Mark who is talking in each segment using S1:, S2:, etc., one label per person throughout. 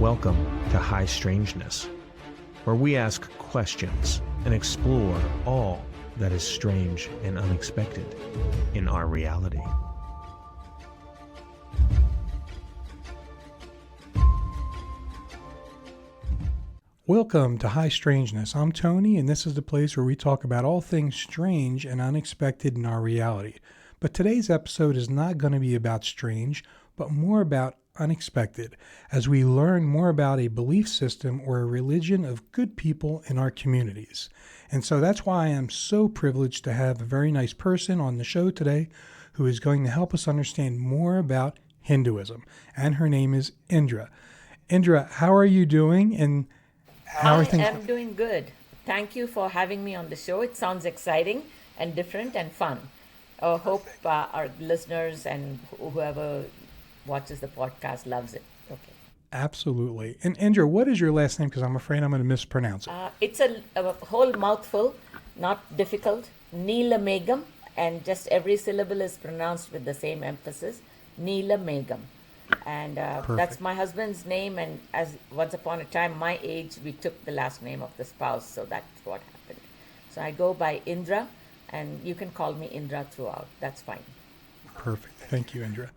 S1: Welcome to High Strangeness, where we ask questions and explore all that is strange and unexpected in our reality.
S2: Welcome to High Strangeness. I'm Tony, and this is the place where we talk about all things strange and unexpected in our reality. But today's episode is not going to be about strange, but more about unexpected, as we learn more about a belief system or a religion of good people in our communities. And so that's why I am so privileged to have a very nice person on the show today who is going to help us understand more about Hinduism. And her name is Indra. Indra, how are you doing? And how are things?
S3: I am doing good. Thank you for having me on the show. It sounds exciting and different and fun. I hope our listeners and whoever watches the podcast loves it. Okay.
S2: Absolutely. And Indra, what is your last name? Because I'm afraid I'm going to mispronounce it.
S3: It's a whole mouthful, not difficult. Neelameggam, and just every syllable is pronounced with the same emphasis. Neelameggam. And that's my husband's name, and as once upon a time, my age, we took the last name of the spouse, so that's what happened. So I go by Indra, and you can call me Indra throughout. That's fine.
S2: Perfect. Thank you, Indra.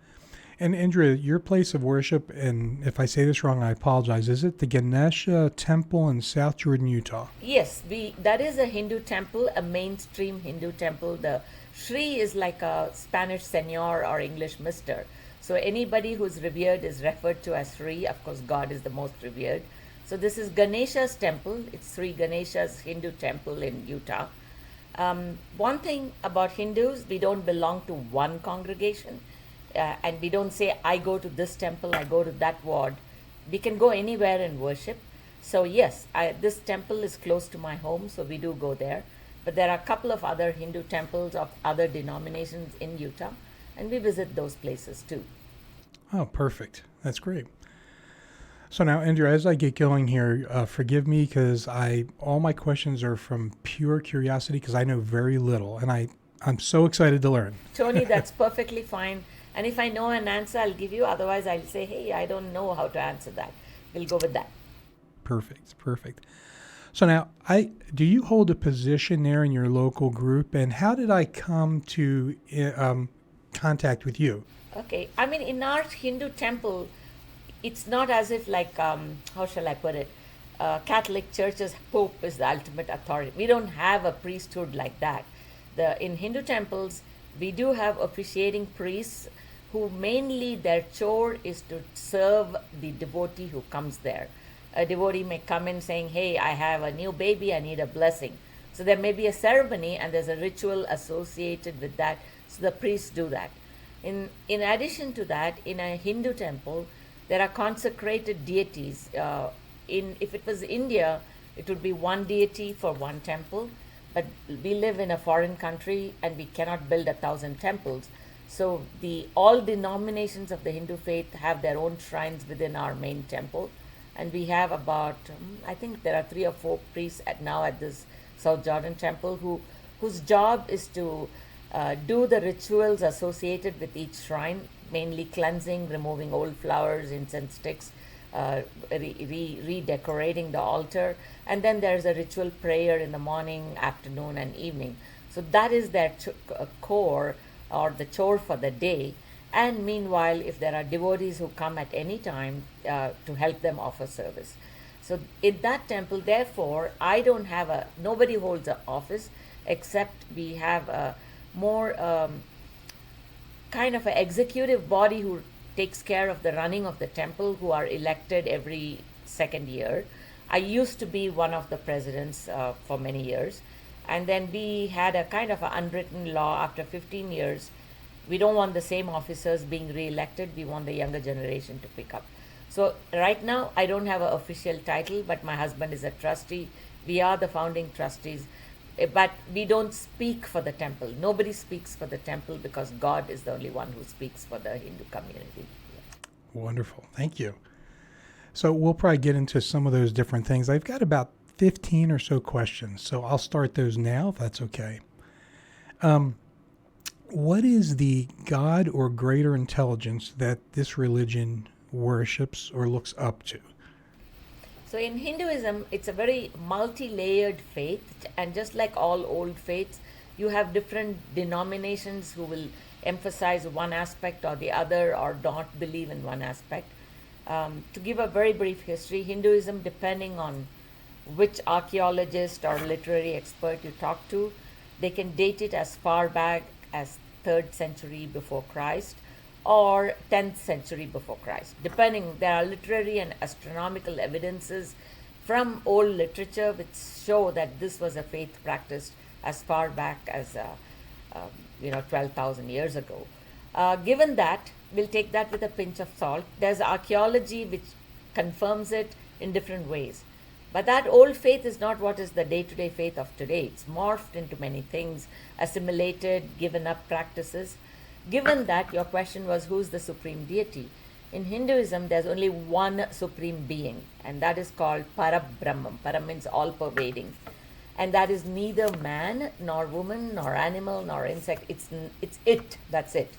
S2: And Indra, your place of worship, and if I say this wrong, I apologize, is it the Ganesha Temple in South Jordan, Utah?
S3: Yes, that is a Hindu temple, a mainstream Hindu temple. The Shri is like a Spanish senor or English mister. So anybody who's revered is referred to as Sri. Of course, God is the most revered. So this is Ganesha's temple. It's Sri Ganesha's Hindu temple in Utah. One thing about Hindus, we don't belong to one congregation. And we don't say, I go to this temple, I go to that ward. We can go anywhere and worship. So yes, this temple is close to my home, so we do go there. But there are a couple of other Hindu temples of other denominations in Utah, and we visit those places too.
S2: Oh, perfect. That's great. So now, Indra, as I get going here, forgive me because all my questions are from pure curiosity because I know very little, and I'm so excited to learn.
S3: Tony, that's perfectly fine. And if I know an answer, I'll give you. Otherwise, I'll say, hey, I don't know how to answer that. We'll go with that.
S2: Perfect. So now, do you hold a position there in your local group? And how did I come to contact with you?
S3: Okay. I mean, in our Hindu temple, it's not as if like, how shall I put it? Catholic Church's Pope is the ultimate authority. We don't have a priesthood like that. In Hindu temples, we do have officiating priests who mainly their chore is to serve the devotee who comes there. A devotee may come in saying, hey, I have a new baby, I need a blessing. So there may be a ceremony and there's a ritual associated with that. So the priests do that. In addition to that, in a Hindu temple, there are consecrated deities. If it was India, it would be one deity for one temple. But we live in a foreign country and we cannot build 1,000 temples. So all denominations of the Hindu faith have their own shrines within our main temple. And we have about, I think there are 3 or 4 priests now at this South Jordan temple whose job is to do the rituals associated with each shrine, mainly cleansing, removing old flowers, incense sticks, redecorating the altar, and then there's a ritual prayer in the morning, afternoon, and evening. So that is their core or the chore for the day. And meanwhile, if there are devotees who come at any time to help them offer service. So in that temple, therefore, nobody holds an office except we have a more kind of an executive body who takes care of the running of the temple, who are elected every second year. I used to be one of the presidents for many years. And then we had a kind of an unwritten law after 15 years. We don't want the same officers being re-elected. We want the younger generation to pick up. So right now, I don't have an official title, but my husband is a trustee. We are the founding trustees. But we don't speak for the temple. Nobody speaks for the temple because God is the only one who speaks for the Hindu community.
S2: Wonderful. Thank you. So we'll probably get into some of those different things. I've got about 15 or so questions, so I'll start those now, if that's okay. What is the God or greater intelligence that this religion worships or looks up to?
S3: So in Hinduism, it's a very multi-layered faith, and just like all old faiths, you have different denominations who will emphasize one aspect or the other, or not believe in one aspect. To give a very brief history, Hinduism, depending on which archaeologist or literary expert you talk to, they can date it as far back as 3rd century before Christ or 10th century before Christ. Depending, there are literary and astronomical evidences from old literature which show that this was a faith practiced as far back as 12,000 years ago. Given that, we'll take that with a pinch of salt. There's archaeology which confirms it in different ways. But that old faith is not what is the day-to-day faith of today. It's morphed into many things, assimilated, given up practices. Given that, your question was, who's the supreme deity? In Hinduism, there's only one supreme being, and that is called Parabrahman. Para means all-pervading. And that is neither man, nor woman, nor animal, nor insect. It's it, that's it.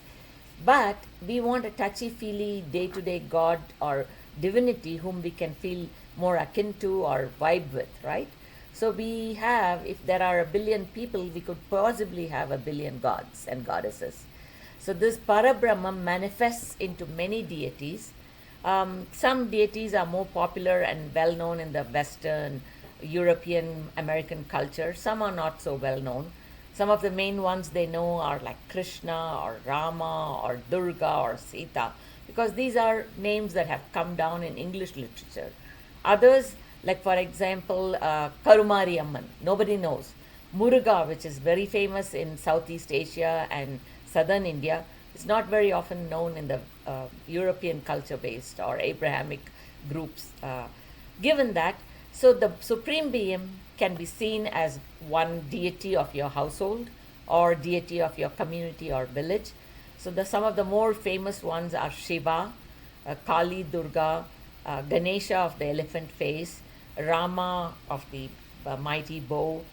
S3: But we want a touchy-feely, day-to-day God or divinity whom we can feel more akin to or vibe with, right? So we have, if there are 1 billion people, we could possibly have 1 billion gods and goddesses. So this Parabrahman manifests into many deities. Some deities are more popular and well known in the Western, European, American culture. Some are not so well known. Some of the main ones they know are like Krishna or Rama or Durga or Sita, because these are names that have come down in English literature. Others, like for example, Karumari Amman, nobody knows. Muruga, which is very famous in Southeast Asia and southern India, is not very often known in the European culture-based or Abrahamic groups. Given that, so the supreme being can be seen as one deity of your household or deity of your community or village. So some of the more famous ones are Shiva, Kali, Durga, Ganesha of the elephant face, Rama of the mighty bow,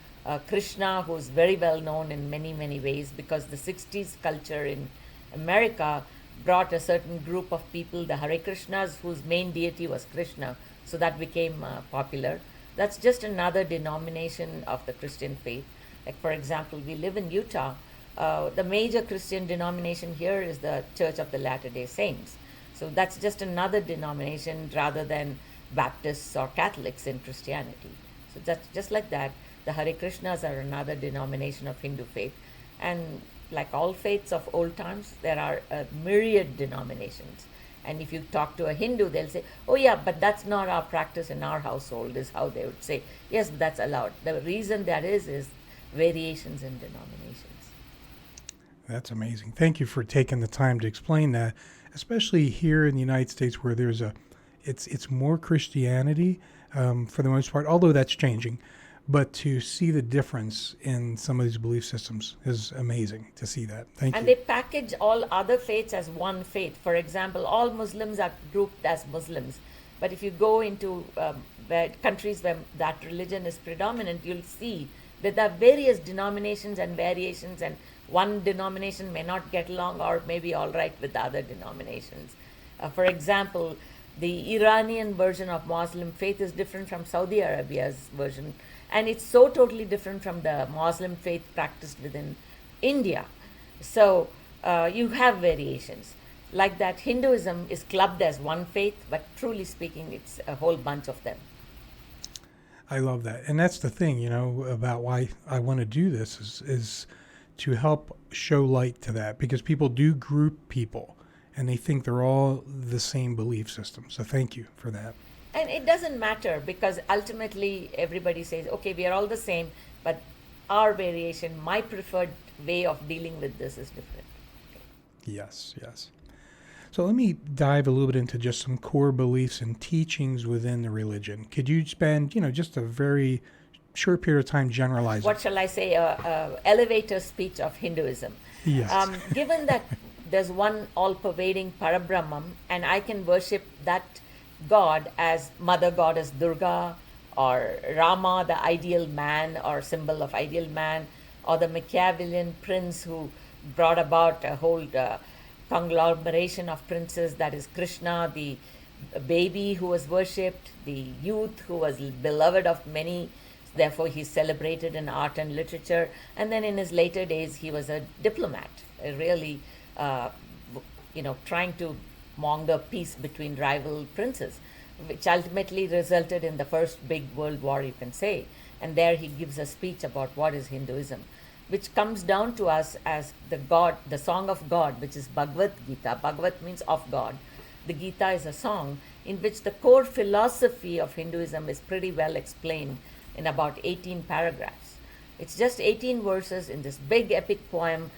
S3: Krishna, who is very well known in many, many ways, because the 60s culture in America brought a certain group of people, the Hare Krishnas, whose main deity was Krishna. So that became popular. That's just another denomination of the Christian faith. Like, for example, we live in Utah. The major Christian denomination here is the Church of the Latter-day Saints. So that's just another denomination rather than Baptists or Catholics in Christianity. So that's just like that. The Hare Krishnas are another denomination of Hindu faith. And like all faiths of old times, there are a myriad denominations. And if you talk to a Hindu, they'll say, oh yeah, but that's not our practice in our household, is how they would say. Yes, but that's allowed. The reason that is variations in denominations.
S2: That's amazing. Thank you for taking the time to explain that, especially here in the United States where there's it's more Christianity for the most part, although that's changing. But to see the difference in some of these belief systems is amazing to see that. Thank you.
S3: And they package all other faiths as one faith. For example, all Muslims are grouped as Muslims. But if you go into countries where that religion is predominant, you'll see that there are various denominations and variations, and one denomination may not get along or may be all right with the other denominations. For example, the Iranian version of Muslim faith is different from Saudi Arabia's version. And it's so totally different from the Muslim faith practiced within India. So you have variations. Like that, Hinduism is clubbed as one faith, but truly speaking, it's a whole bunch of them.
S2: I love that. And that's the thing, about why I want to do this is to help show light to that, because people do group people and they think they're all the same belief system. So thank you for that.
S3: And it doesn't matter, because ultimately everybody says, okay, we are all the same, but our variation, my preferred way of dealing with this is different. Okay.
S2: Yes. So let me dive a little bit into just some core beliefs and teachings within the religion. Could you spend, just a very short period of time generalizing?
S3: What shall I say, elevator speech of Hinduism?
S2: Yes.
S3: Given that there's one all-pervading Parabrahman, and I can worship that God as Mother Goddess Durga, or Rama, the ideal man or symbol of ideal man, or the Machiavellian prince who brought about a whole conglomeration of princes, that is Krishna, the baby who was worshipped, the youth who was beloved of many, therefore he's celebrated in art and literature, and then in his later days he was a diplomat, really trying to monger peace between rival princes, which ultimately resulted in the first big world war, you can say. And there he gives a speech about what is Hinduism, which comes down to us as the song of God, which is Bhagavad Gita. Bhagavad means of God. The Gita is a song in which the core philosophy of Hinduism is pretty well explained in about 18 paragraphs. It's just 18 verses in this big epic poem,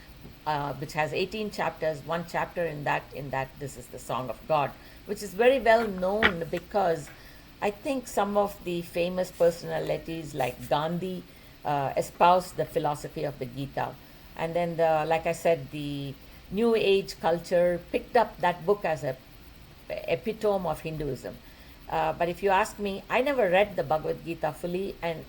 S3: which has 18 chapters. One chapter in that, this is the Song of God, which is very well known because I think some of the famous personalities like Gandhi espoused the philosophy of the Gita. And then, like I said, the New Age culture picked up that book as a epitome of Hinduism. But if you ask me, I never read the Bhagavad Gita fully, and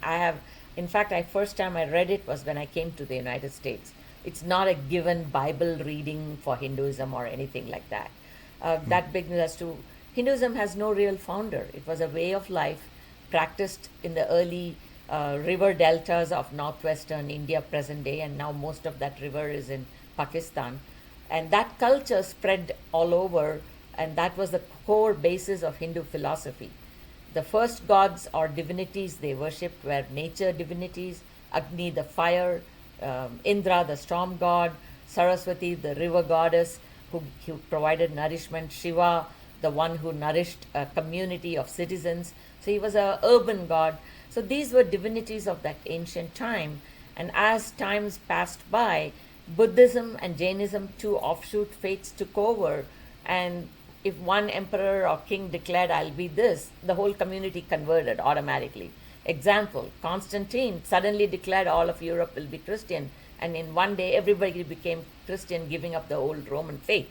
S3: first time I read it was when I came to the United States. It's not a given Bible reading for Hinduism or anything like that. That brings us to Hinduism has no real founder. It was a way of life practiced in the early river deltas of northwestern India present day, and now most of that river is in Pakistan. And that culture spread all over, and that was the core basis of Hindu philosophy. The first gods or divinities they worshipped were nature divinities, Agni the fire, Indra the storm god, Saraswati the river goddess who provided nourishment, Shiva the one who nourished a community of citizens. So he was an urban god. So these were divinities of that ancient time. And as times passed by, Buddhism and Jainism, two offshoot faiths, took over. And if one emperor or king declared, I'll be this, the whole community converted automatically. Example, Constantine suddenly declared all of Europe will be Christian. And in one day, everybody became Christian, giving up the old Roman faith.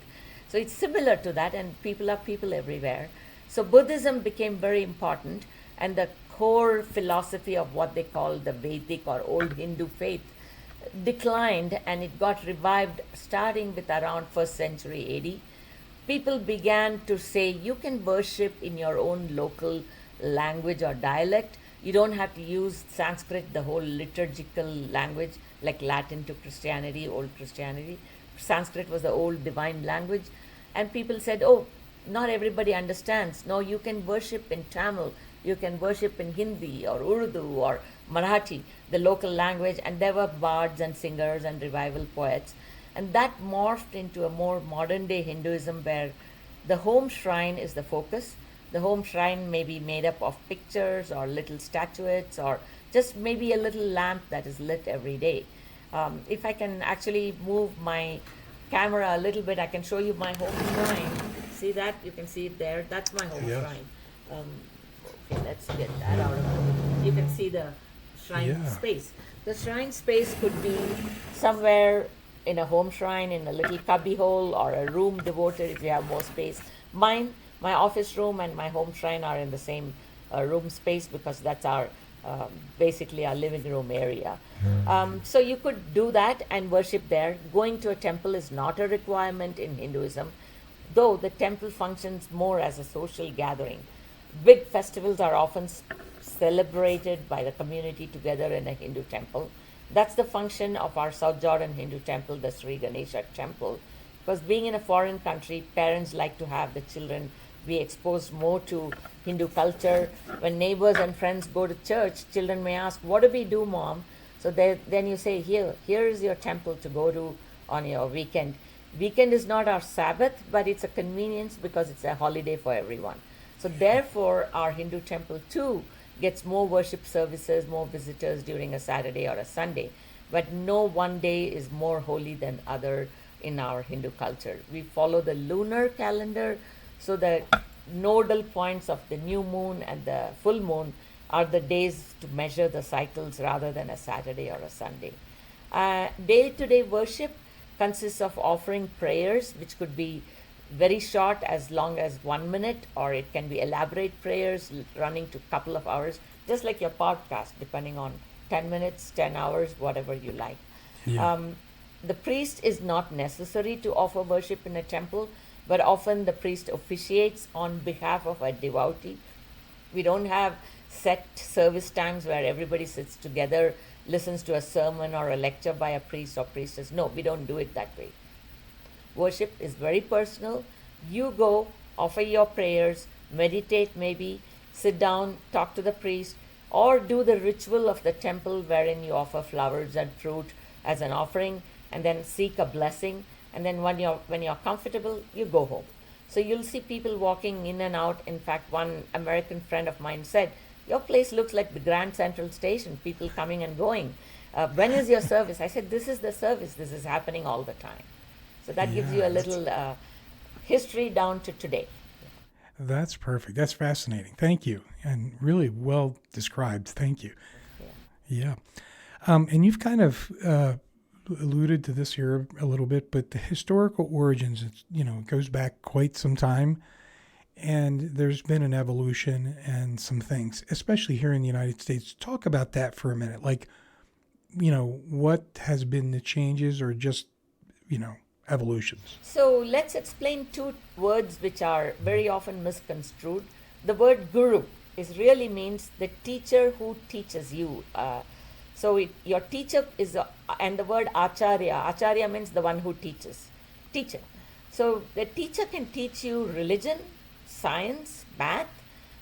S3: So it's similar to that, and people are people everywhere. So Buddhism became very important, and the core philosophy of what they call the Vedic or old Hindu faith declined, and it got revived starting with around 1st century AD. People began to say you can worship in your own local language or dialect. You don't have to use Sanskrit, the whole liturgical language, like Latin to Christianity, old Christianity. Sanskrit was the old divine language. And people said, oh, not everybody understands. No, you can worship in Tamil, you can worship in Hindi or Urdu or Marathi, the local language. And there were bards and singers and revival poets. And that morphed into a more modern day Hinduism where the home shrine is the focus. The home shrine may be made up of pictures or little statuettes or just maybe a little lamp that is lit every day. If I can actually move my camera a little bit, I can show you my home shrine. See that? You can see it there. That's my home shrine. Okay, let's get that out of it. You can see the shrine space. The shrine space could be somewhere in a home shrine, in a little cubby hole, or a room devoted if you have more space. Mine, my office room and my home shrine are in the same room space because that's our basically our living room area. So you could do that and worship there. Going to a temple is not a requirement in Hinduism, though the temple functions more as a social gathering. Big festivals are often celebrated by the community together in a Hindu temple. That's the function of our South Jordan Hindu temple, the Sri Ganesha temple. Because being in a foreign country, parents like to have the children be exposed more to Hindu culture. When neighbors and friends go to church, children may ask, what do we do, Mom? So then you say, here is your temple to go to on your weekend. Weekend is not our Sabbath, but it's a convenience because it's a holiday for everyone. So therefore, our Hindu temple too gets more worship services, more visitors during a Saturday or a Sunday. But no one day is more holy than other in our Hindu culture. We follow the lunar calendar, so the nodal points of the new moon and the full moon are the days to measure the cycles rather than a Saturday or a Sunday. Day-to-day worship consists of offering prayers, which could be very short, as long as 1 minute, or it can be elaborate prayers running to a couple of hours, just like your podcast, depending on 10 minutes, 10 hours, whatever you like. The priest is not necessary to offer worship in a temple, but often the priest officiates on behalf of a devotee. We don't have set service times where everybody sits together, listens to a sermon or a lecture by a priest or priestess. No, we don't do it that way. Worship is very personal. You go, offer your prayers, meditate maybe, sit down, talk to the priest, or do the ritual of the temple wherein you offer flowers and fruit as an offering, and then seek a blessing. And then when you're comfortable, you go home. So you'll see people walking in and out. In fact, one American friend of mine said, "Your place looks like the Grand Central Station, people coming and going. When is your service?" I said, "This is the service. This is happening all the time." So that gives you a little history down to today.
S2: That's perfect. That's fascinating. Thank you. And really well described. Thank you. Yeah. And you've kind of alluded to this here a little bit, but the historical origins, it goes back quite some time. And there's been an evolution and some things, especially here in the United States. Talk about that for a minute. Like, what has been the changes or just, evolutions?
S3: So let's explain two words which are very often misconstrued. The word guru really means the teacher who teaches you. Your teacher is, and the word acharya means the one who teaches, teacher. So the teacher can teach you religion, science, math,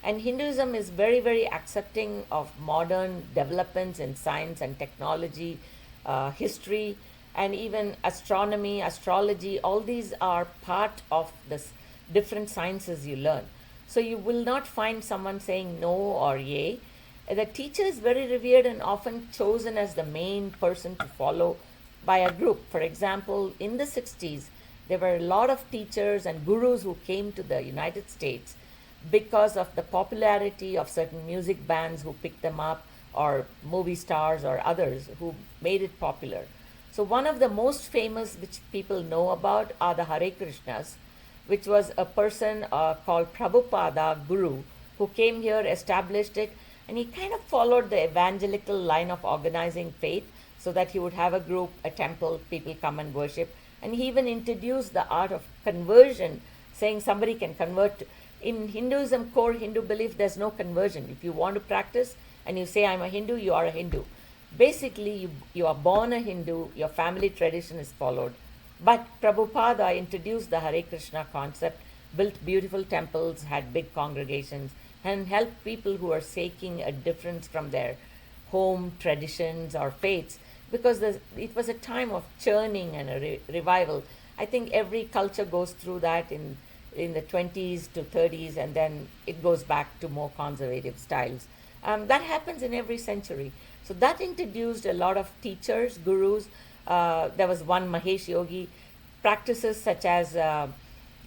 S3: and Hinduism is very, very accepting of modern developments in science and technology, history, and even astronomy, astrology. All these are part of this different sciences you learn. So you will not find someone saying no or yay. The teacher is very revered and often chosen as the main person to follow by a group. For example, in the 60s, there were a lot of teachers and gurus who came to the United States because of the popularity of certain music bands who picked them up, or movie stars or others who made it popular. So one of the most famous which people know about are the Hare Krishnas, which was a person called Prabhupada Guru, who came here, established it, and he kind of followed the evangelical line of organizing faith so that he would have a group, a temple, people come and worship. And he even introduced the art of conversion, saying somebody can convert. In Hinduism, core Hindu belief, there's no conversion. If you want to practice and you say, "I'm a Hindu," you are a Hindu. Basically, you are born a Hindu, your family tradition is followed. But Prabhupada introduced the Hare Krishna concept, built beautiful temples, had big congregations, and helped people who are seeking a difference from their home traditions or faiths, because it was a time of churning and a revival. I think every culture goes through that in the 20s to 30s, and then it goes back to more conservative styles. That happens in every century. So that introduced a lot of teachers, gurus. There was one Mahesh Yogi. Practices such as,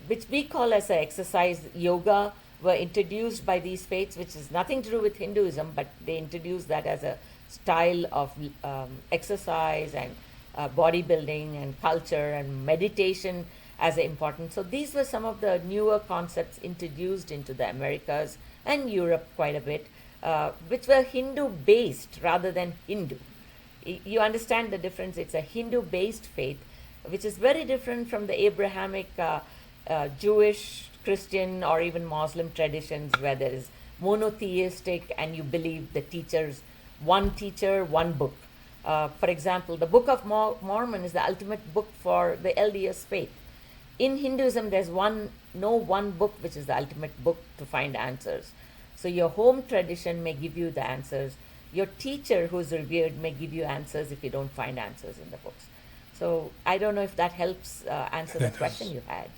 S3: which we call as an exercise, yoga, were introduced by these faiths, which is nothing to do with Hinduism, but they introduced that as a style of exercise and bodybuilding and culture and meditation as important. So these were some of the newer concepts introduced into the Americas and Europe quite a bit, which were Hindu-based rather than Hindu. You understand the difference? It's a Hindu-based faith, which is very different from the Abrahamic Jewish, Christian, or even Muslim traditions, where there is monotheistic and you believe the teachers, one teacher, one book. For example, the Book of Mormon is the ultimate book for the LDS faith. In Hinduism, there's no one book which is the ultimate book to find answers. So your home tradition may give you the answers. Your teacher who's revered may give you answers if you don't find answers in the books. So I don't know if that helps answer the question you had.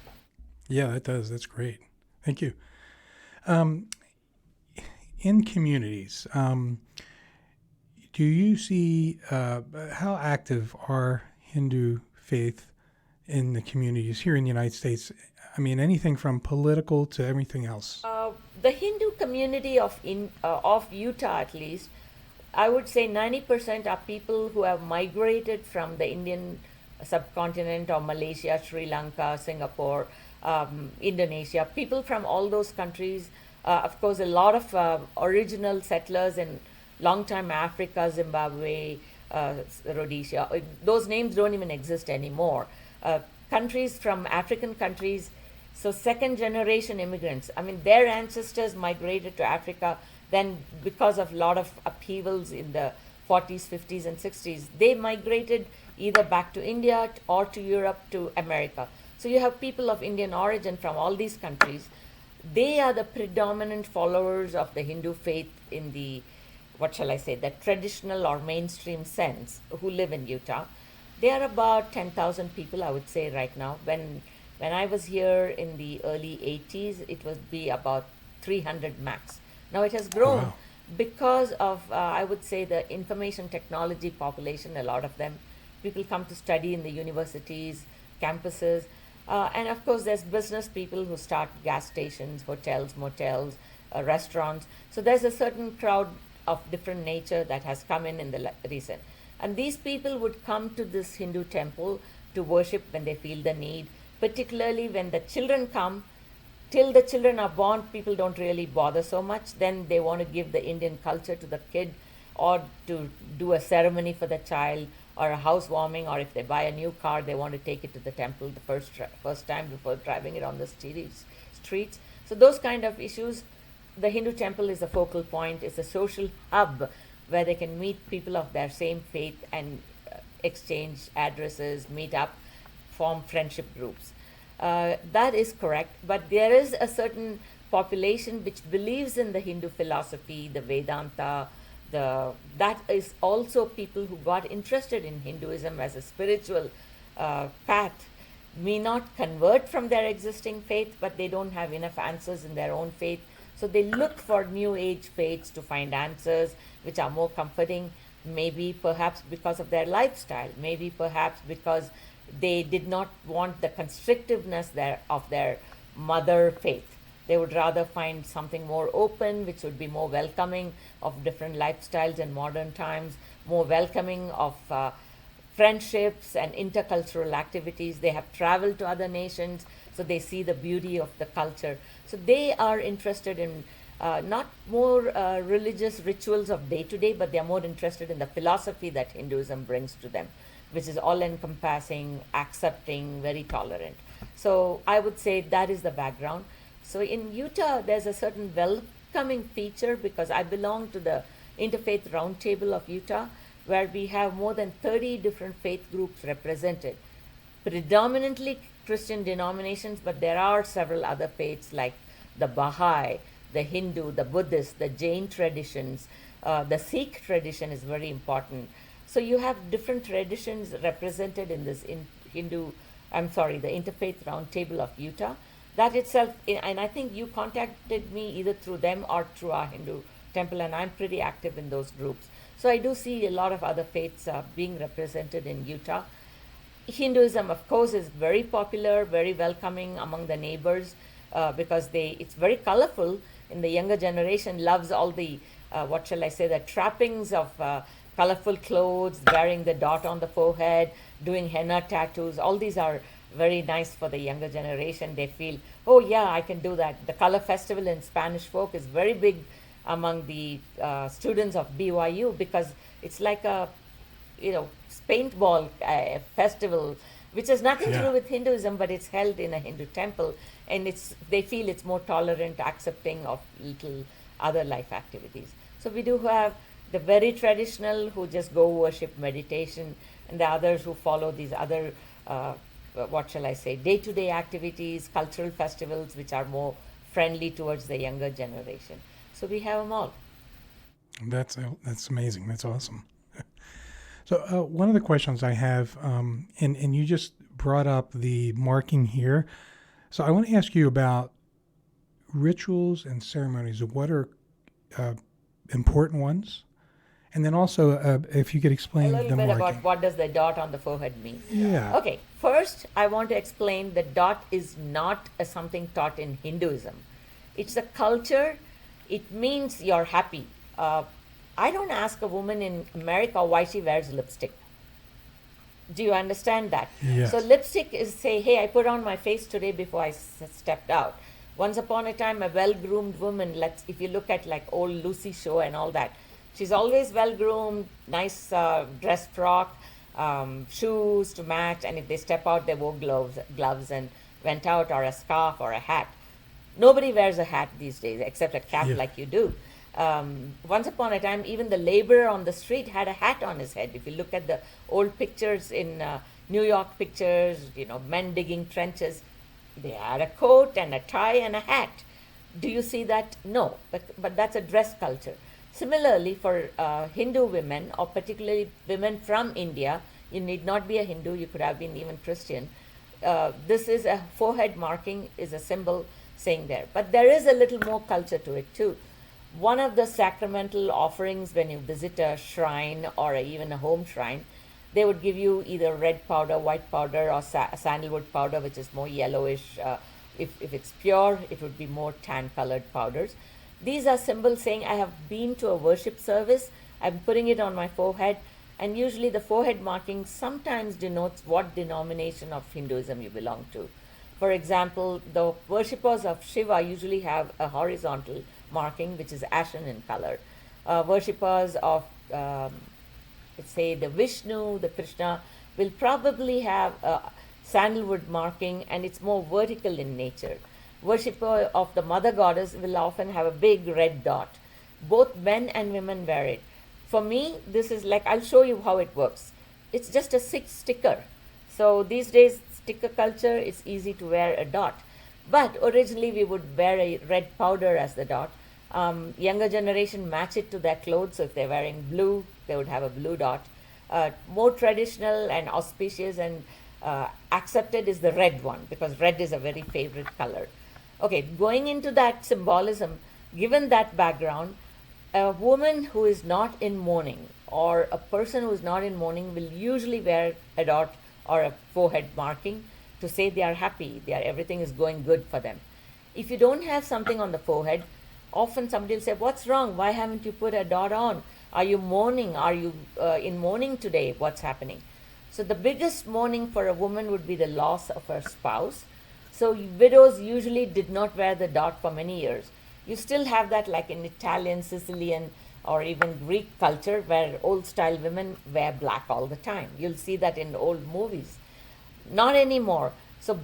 S2: Yeah, that does. That's great. Thank you. In communities, do you see how active are Hindu faith in the communities here in the United States? I mean, anything from political to everything else.
S3: The Hindu community of Utah, at least, I would say 90% are people who have migrated from the Indian subcontinent or Malaysia, Sri Lanka, Singapore, Indonesia, people from all those countries. Of course, a lot of original settlers in long-time Africa, Zimbabwe, Rhodesia. Those names don't even exist anymore. Countries from African countries So second generation immigrants, I mean, their ancestors migrated to Africa. Then because of a lot of upheavals in the 40s, 50s, and 60s, they migrated either back to India or to Europe, to America. So you have people of Indian origin from all these countries. They are the predominant followers of the Hindu faith in the, what shall I say, the traditional or mainstream sense, who live in Utah. They are about 10,000 people, I would say, right now. When I was here in the early 80s, it would be about 300 max. Now it has grown.
S2: Wow.
S3: Because of, I would say, the information technology population, a lot of them. People come to study in the universities, campuses. And of course, there's business people who start gas stations, hotels, motels, restaurants. So there's a certain crowd of different nature that has come in the recent. And these people would come to this Hindu temple to worship when they feel the need, particularly when the children come. Till the children are born, people don't really bother so much. Then they want to give the Indian culture to the kid, or to do a ceremony for the child, or a housewarming, or if they buy a new car, they want to take it to the temple the first time before driving it on the streets. So those kind of issues, the Hindu temple is a focal point, it's a social hub where they can meet people of their same faith and exchange addresses, meet up, form friendship groups. That is correct, but there is a certain population which believes in the Hindu philosophy, the Vedanta, that is also people who got interested in Hinduism as a spiritual path, may not convert from their existing faith, but they don't have enough answers in their own faith. So they look for new age faiths to find answers which are more comforting, maybe perhaps because of their lifestyle, maybe perhaps because they did not want the constrictiveness of their mother faith. They would rather find something more open, which would be more welcoming of different lifestyles in modern times, more welcoming of friendships and intercultural activities. They have traveled to other nations, so they see the beauty of the culture. So they are interested in not more religious rituals of day to day, but they are more interested in the philosophy that Hinduism brings to them, which is all-encompassing, accepting, very tolerant. So I would say that is the background. So in Utah, there's a certain welcoming feature because I belong to the Interfaith Roundtable of Utah, where we have more than 30 different faith groups represented, predominantly Christian denominations, but there are several other faiths like the Baha'i, the Hindu, the Buddhist, the Jain traditions, the Sikh tradition is very important. So you have different traditions represented in this the Interfaith Roundtable of Utah. That itself, and I think you contacted me either through them or through our Hindu temple, and I'm pretty active in those groups. So I do see a lot of other faiths being represented in Utah. Hinduism, of course, is very popular, very welcoming among the neighbors because it's very colorful. And the younger generation loves all the, the trappings of colorful clothes, wearing the dot on the forehead, doing henna tattoos. All these are very nice for the younger generation. They feel, oh yeah, I can do that. The color festival in Spanish folk is very big among the students of BYU because it's like a, paintball festival, which has nothing to do with Hinduism, but it's held in a Hindu temple, and they feel it's more tolerant, accepting of little other life activities. So we do have the very traditional who just go worship, meditation, and the others who follow these other, day-to-day activities, cultural festivals, which are more friendly towards the younger generation. So we have them all.
S2: That's amazing. That's awesome. So one of the questions I have, and you just brought up the marking here. So I want to ask you about rituals and ceremonies. What are important ones? And then also, if you could explain
S3: a little
S2: the
S3: bit
S2: marking.
S3: about what does the dot on the forehead mean.
S2: Yeah.
S3: Okay, first I want to explain the dot is not something taught in Hinduism. It's a culture. It means you're happy. I don't ask a woman in America why she wears lipstick. Do you understand that?
S2: Yes.
S3: So lipstick is say, hey, I put on my face today before I stepped out. Once upon a time, a well-groomed woman, if you look at like old Lucy show and all that, she's always well-groomed, nice dress frock, shoes to match, and if they step out, they wore gloves and went out, or a scarf or a hat. Nobody wears a hat these days except a cap like you do. Once upon a time, even the laborer on the street had a hat on his head. If you look at the old pictures in New York pictures, men digging trenches, they had a coat and a tie and a hat. Do you see that? No, but that's a dress culture. Similarly, for Hindu women, or particularly women from India, you need not be a Hindu, you could have been even Christian. This is a forehead marking, is a symbol saying there. But there is a little more culture to it too. One of the sacramental offerings when you visit a shrine or even a home shrine, they would give you either red powder, white powder, or sandalwood powder, which is more yellowish. If it's pure, it would be more tan-colored powders. These are symbols saying I have been to a worship service, I'm putting it on my forehead, and usually the forehead marking sometimes denotes what denomination of Hinduism you belong to. For example, the worshippers of Shiva usually have a horizontal marking, which is ashen in color. Worshippers of, let's say, the Vishnu, the Krishna, will probably have a sandalwood marking, and it's more vertical in nature. Worshipper of the mother goddess will often have a big red dot. Both men and women wear it. For me, this is like, I'll show you how it works. It's just a sticker. So these days, sticker culture, it's easy to wear a dot. But originally, we would wear a red powder as the dot. Younger generation match it to their clothes. So if they're wearing blue, they would have a blue dot. More traditional and auspicious and accepted is the red one, because red is a very favorite color. Okay, going into that symbolism, given that background, a woman who is not in mourning or a person who is not in mourning will usually wear a dot or a forehead marking to say they are happy, everything is going good for them. If you don't have something on the forehead, often somebody will say, what's wrong? Why haven't you put a dot on? Are you mourning? Are you in mourning today? What's happening? So the biggest mourning for a woman would be the loss of her spouse. So widows usually did not wear the dot for many years. You still have that like in Italian, Sicilian, or even Greek culture where old style women wear black all the time. You'll see that in old movies. Not anymore. So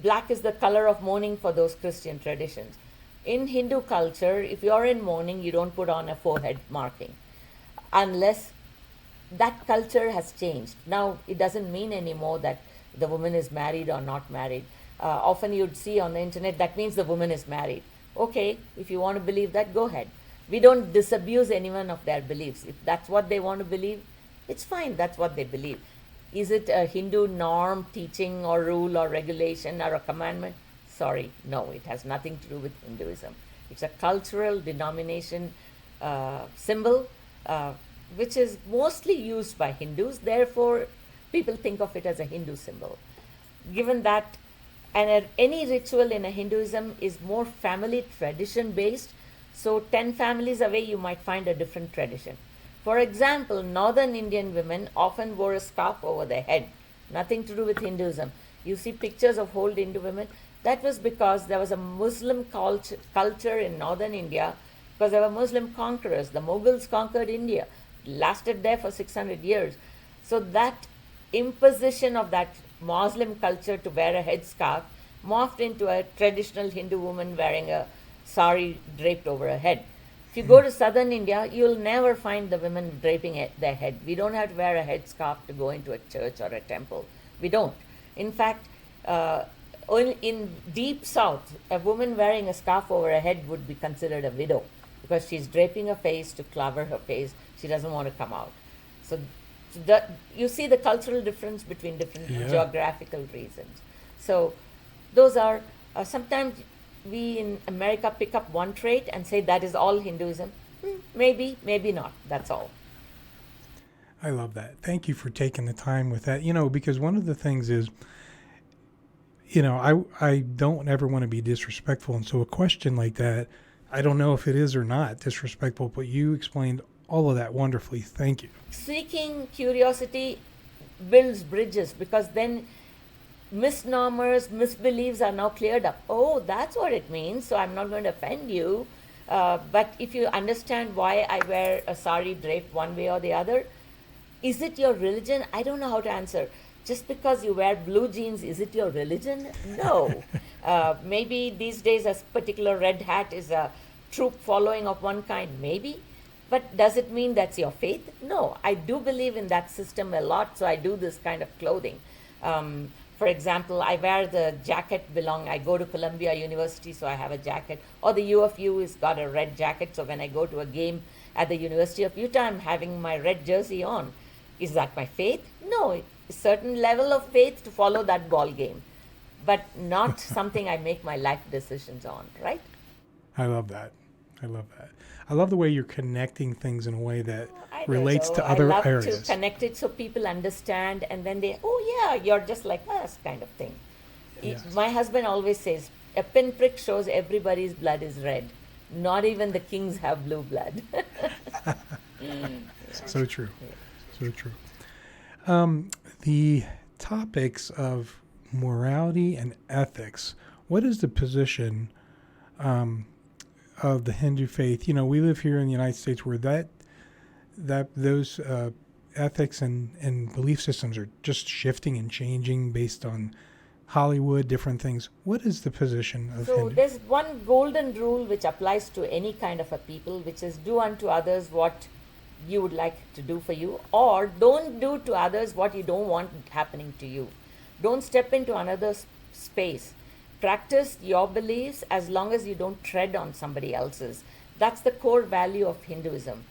S3: black is the color of mourning for those Christian traditions. In Hindu culture, if you're in mourning, you don't put on a forehead marking unless that culture has changed. Now, it doesn't mean anymore that the woman is married or not married. Often you'd see on the internet, that means the woman is married. Okay, if you want to believe that, go ahead. We don't disabuse anyone of their beliefs. If that's what they want to believe, it's fine, that's what they believe. Is it a Hindu norm, teaching, or rule, or regulation, or a commandment? Sorry, no, it has nothing to do with Hinduism. It's a cultural denomination symbol, which is mostly used by Hindus. Therefore, people think of it as a Hindu symbol. Given that, and any ritual in a Hinduism is more family tradition based. So 10 families away, you might find a different tradition. For example, Northern Indian women often wore a scarf over their head. Nothing to do with Hinduism. You see pictures of old Hindu women. That was because there was a Muslim culture in Northern India, because there were Muslim conquerors. The Mughals conquered India, lasted there for 600 years. So that imposition of that Muslim culture to wear a headscarf morphed into a traditional Hindu woman wearing a sari draped over her head. If you go to southern India, you'll never find the women draping their head. We don't have to wear a headscarf to go into a church or a temple. We don't. In fact, in deep south, a woman wearing a scarf over her head would be considered a widow because she's draping her face to cover her face. She doesn't want to come out. So you see the cultural difference between different geographical reasons. So those are, sometimes we in America pick up one trait and say that is all Hinduism. Maybe, maybe not. That's all.
S2: I love that. Thank you for taking the time with that. Because one of the things is, I don't ever want to be disrespectful. And so a question like that, I don't know if it is or not disrespectful, but you explained all of that wonderfully. Thank you.
S3: Seeking curiosity builds bridges, because then misnomers, misbeliefs are now cleared up. Oh, that's what it means, so I'm not going to offend you. But if you understand why I wear a sari draped one way or the other, is it your religion? I don't know how to answer. just because you wear blue jeans, is it your religion? No. Maybe these days a particular red hat is a troop following of one kind, maybe. But does it mean that's your faith? No. I do believe in that system a lot, so I do this kind of clothing. For example, I wear the jacket I go to Columbia University, so I have a jacket. Or the U of U has got a red jacket, so when I go to a game at the University of Utah, I'm having my red jersey on. Is that my faith? No, it's a certain level of faith to follow that ball game, but not something I make my life decisions on, right?
S2: I love that. I love that. I love the way you're connecting things in a way that
S3: I
S2: relates
S3: know.
S2: to other
S3: I love
S2: areas.
S3: to connect it so people understand, and then they, oh yeah, you're just like us, kind of thing.
S2: Yes.
S3: My husband always says, a pinprick shows everybody's blood is red. Not even the kings have blue blood.
S2: So true. So true. The topics of morality and ethics. What is the position of the Hindu faith? You know, we live here in the United States where those ethics and belief systems are just shifting and changing based on Hollywood, different things. What is the position of
S3: So
S2: Hindu?
S3: there's one golden rule which applies to any kind of a people, which is do unto others what you would like to do for you, or don't do to others what you don't want happening to you. Don't step into another space. Practice your beliefs as long as you don't tread on somebody else's. That's the core value of Hinduism.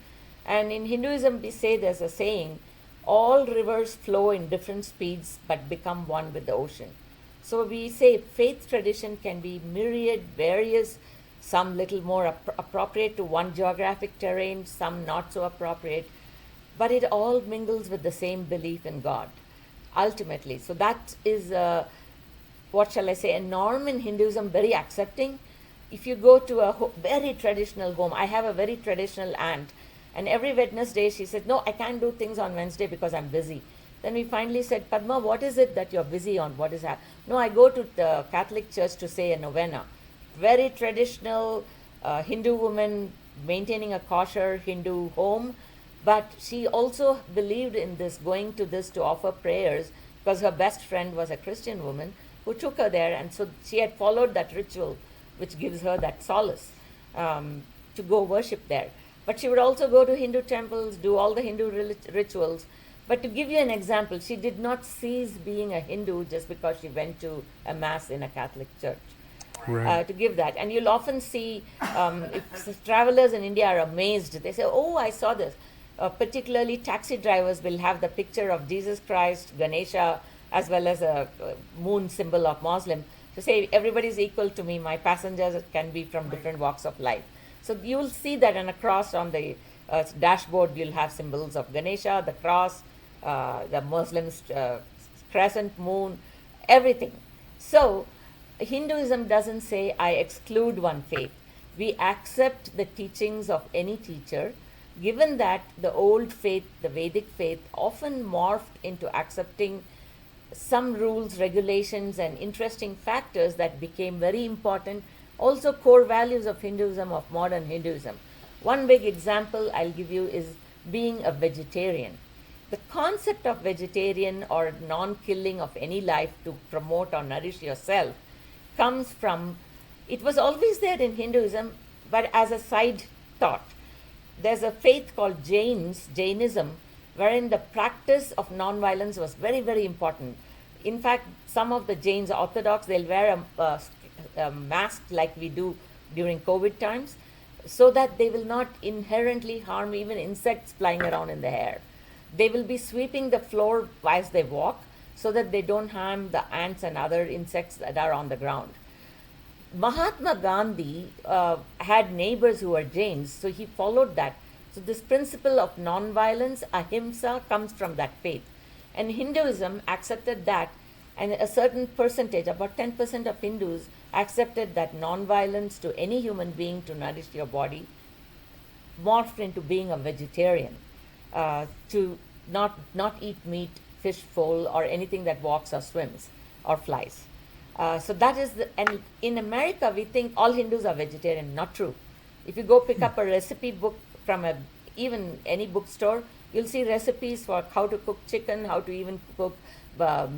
S3: And in Hinduism, we say there's a saying, all rivers flow in different speeds but become one with the ocean. So we say faith tradition can be myriad, various, some little more appropriate to one geographic terrain, some not so appropriate, but it all mingles with the same belief in God, ultimately. So that is, what shall I say, a norm in Hinduism, very accepting. If you go to a very traditional home, I have a very traditional aunt, and every Wednesday she said, no, I can't do things on Wednesday because I'm busy. Then we finally said, Padma, what is it that you're busy on? What is that? No, I go to the Catholic Church to say a novena. Very traditional Hindu woman maintaining a kosher Hindu home, but she also believed in this, going to this to offer prayers, because her best friend was a Christian woman who took her there, and so she had followed that ritual, which gives her that solace to go worship there. But she would also go to Hindu temples, do all the Hindu rituals. But to give you an example, she did not cease being a Hindu just because she went to a mass in a Catholic church.
S2: Right.
S3: To give that. And you'll often see, if travelers in India are amazed, they say, oh, I saw this. Particularly taxi drivers will have the picture of Jesus Christ, Ganesha, as well as a moon symbol of Muslim, to say everybody's equal to me, my passengers can be from different walks of life. So you'll see that, and across on the dashboard you'll have symbols of Ganesha, the cross, the Muslims, crescent moon, everything. So Hinduism doesn't say I exclude one faith. We accept the teachings of any teacher, given that the old faith, the Vedic faith, often morphed into accepting some rules, regulations, and interesting factors that became very important, also core values of Hinduism, of modern Hinduism. One big example I'll give you is being a vegetarian. The concept of vegetarian or non-killing of any life to promote or nourish yourself comes from, it was always there in Hinduism, but as a side thought. There's a faith called Jainism, wherein the practice of non-violence was very, very important. In fact, some of the Jains, Orthodox, they'll wear a mask like we do during COVID times, so that they will not inherently harm even insects flying around in the air. They will be sweeping the floor as they walk, so that they don't harm the ants and other insects that are on the ground. Mahatma Gandhi had neighbors who were Jains, so he followed that. So this principle of non-violence, ahimsa, comes from that faith. And Hinduism accepted that, and a certain percentage, about 10% of Hindus, accepted that non-violence to any human being to nourish your body, morphed into being a vegetarian, to not eat meat, fish, fowl, or anything that walks or swims or flies. So that is and in America we think all Hindus are vegetarian. Not true. If you go pick up a recipe book from even any bookstore, You'll see recipes for how to cook chicken, how to even cook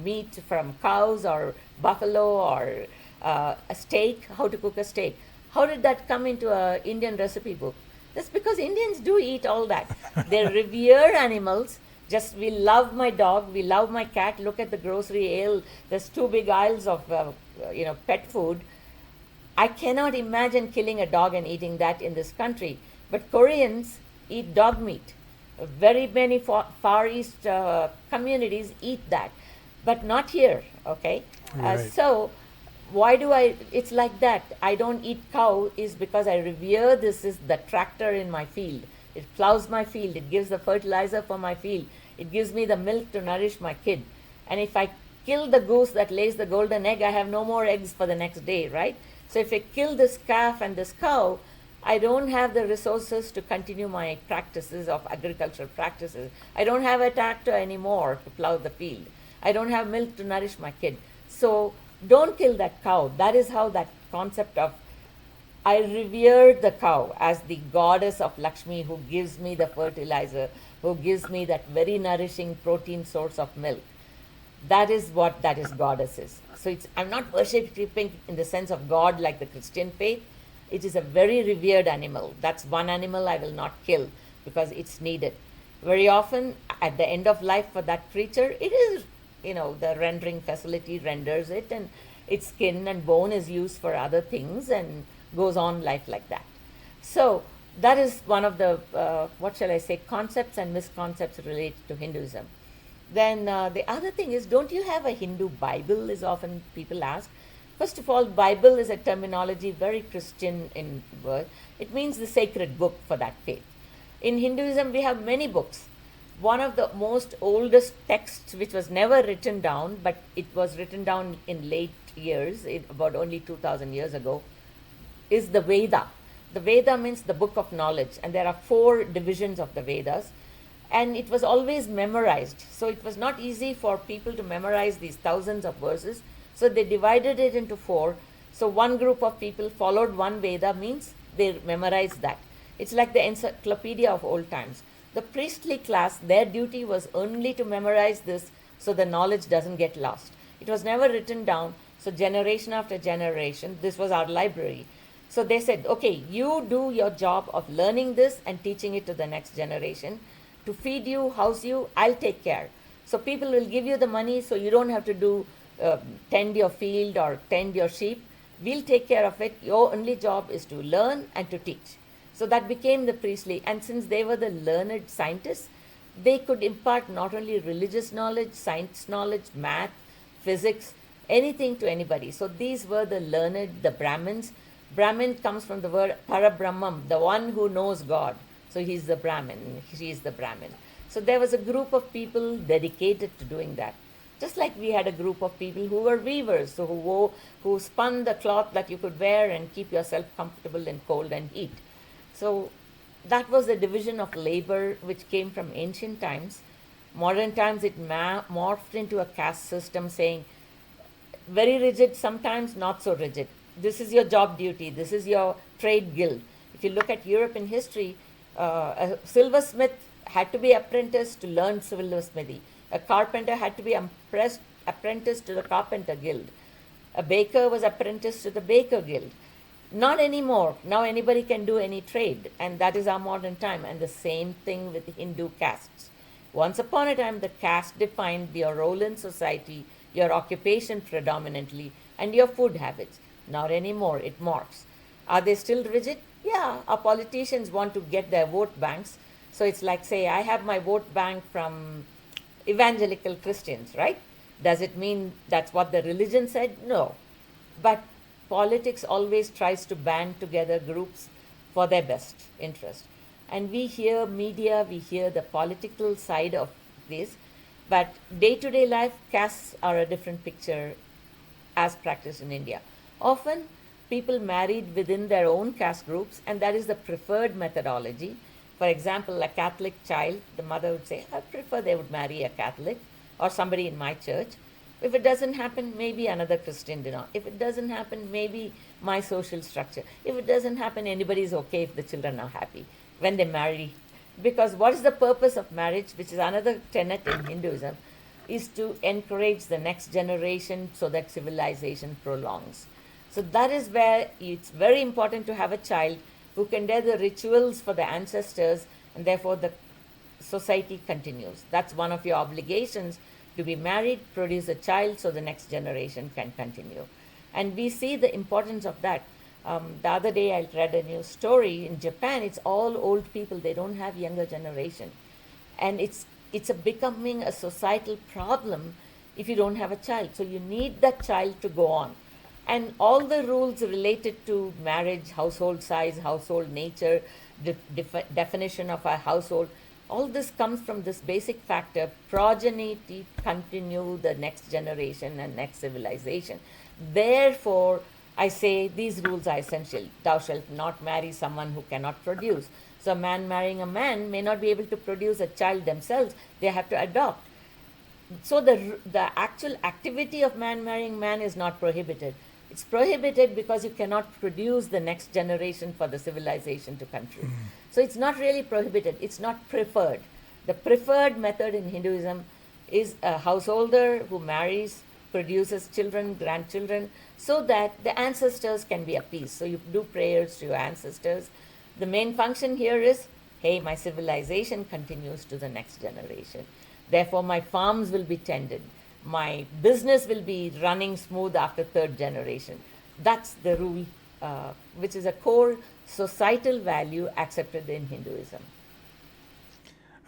S3: meat from cows or buffalo or a steak, how to cook a steak. How did that come into an Indian recipe book? That's because Indians do eat all that. They revere animals. Just we love my dog, we love my cat. Look at the grocery aisle. There's 2 big aisles of pet food. I cannot imagine killing a dog and eating that in this country. But Koreans eat dog meat. Very many Far East communities eat that, but not here. Okay,
S2: Right.
S3: so why do it's like that. I don't eat cow is because I revere this is the tractor in my field. It plows my field, it gives the fertilizer for my field, it gives me the milk to nourish my kid. And if I kill the goose that lays the golden egg, I have no more eggs for the next day, right? So if I kill this calf and this cow, I don't have the resources to continue my practices of agricultural practices. I don't have a tractor anymore to plow the field. I don't have milk to nourish my kid. So don't kill that cow. That is how that concept of I revere the cow as the goddess of Lakshmi who gives me the fertilizer, who gives me that very nourishing protein source of milk. That is what that is goddess is. So I'm not worshipping in the sense of God like the Christian faith. It is a very revered animal. That's one animal I will not kill because it's needed. Very often at the end of life for that creature, it is, the rendering facility renders it and its skin and bone is used for other things and goes on life like that. So that is one of the, concepts and misconceptions related to Hinduism. Then the other thing is, don't you have a Hindu Bible is often people ask. First of all, Bible is a terminology very Christian in word. It means the sacred book for that faith. In Hinduism, we have many books. One of the most oldest texts, which was never written down, but it was written down in late years, about only 2,000 years ago, is the Veda. The Veda means the book of knowledge, and there are 4 divisions of the Vedas, and it was always memorized. So it was not easy for people to memorize these thousands of verses, so they divided it into 4. So one group of people followed one Veda, means they memorized that. It's like the encyclopedia of old times. The priestly class, their duty was only to memorize this so the knowledge doesn't get lost. It was never written down, so generation after generation, this was our library. So they said, okay, you do your job of learning this and teaching it to the next generation. To feed you, house you, I'll take care. So people will give you the money so you don't have to tend your field or tend your sheep. We'll take care of it. Your only job is to learn and to teach. So that became the priestly. And since they were the learned scientists, they could impart not only religious knowledge, science knowledge, math, physics, anything to anybody. So these were the learned, the Brahmins. Brahmin comes from the word Parabrahmam, the one who knows God. So he's the Brahmin, she is the Brahmin. So there was a group of people dedicated to doing that. Just like we had a group of people who were weavers, so who spun the cloth that you could wear and keep yourself comfortable in cold and heat. So that was the division of labor which came from ancient times. Modern times it morphed into a caste system saying, very rigid, sometimes not so rigid. This is your job duty, this is your trade guild. If you look at European history, a silversmith had to be apprenticed to learn silversmithy. A carpenter had to be apprenticed to the carpenter guild. A baker was apprenticed to the baker guild. Not anymore. Now anybody can do any trade, and that is our modern time. And the same thing with Hindu castes. Once upon a time, the caste defined your role in society, your occupation predominantly, and your food habits. Not anymore. It morphs. Are they still rigid? Yeah, our politicians want to get their vote banks. So it's like, say, I have my vote bank from evangelical Christians, right? Does it mean that's what the religion said? No. But politics always tries to band together groups for their best interest. And we hear media, we hear the political side of this, but day-to-day life, castes are a different picture as practiced in India. Often, people married within their own caste groups, and that is the preferred methodology. For example, a Catholic child, the mother would say, I prefer they would marry a Catholic or somebody in my church. If it doesn't happen, maybe another Christian dinner. If it doesn't happen, maybe my social structure. If it doesn't happen, anybody is okay if the children are happy when they marry Because what is the purpose of marriage, which is another tenet in Hinduism, is to encourage the next generation so that civilization prolongs. So that is where it's very important to have a child who can do the rituals for the ancestors, and therefore the society continues. That's one of your obligations, to be married, produce a child so the next generation can continue. And we see the importance of that. The other day I read a new story in Japan. It's all old people. They don't have younger generation. And it's becoming a societal problem if you don't have a child. So you need that child to go on. And all the rules related to marriage, household size, household nature, the definition of a household, all this comes from this basic factor: progeny to continue the next generation and next civilization. Therefore, I say these rules are essential. Thou shalt not marry someone who cannot produce. So a man marrying a man may not be able to produce a child themselves. They have to adopt. So the actual activity of man marrying man is not prohibited. It's prohibited because you cannot produce the next generation for the civilization to continue. So it's not really prohibited. It's not preferred. The preferred method in Hinduism is a householder who marries, produces children, grandchildren, so that the ancestors can be appeased. So you do prayers to your ancestors. The main function here is, hey, my civilization continues to the next generation. Therefore, my farms will be tended. My business will be running smooth after third generation. That's the rule, which is a core societal value accepted in Hinduism.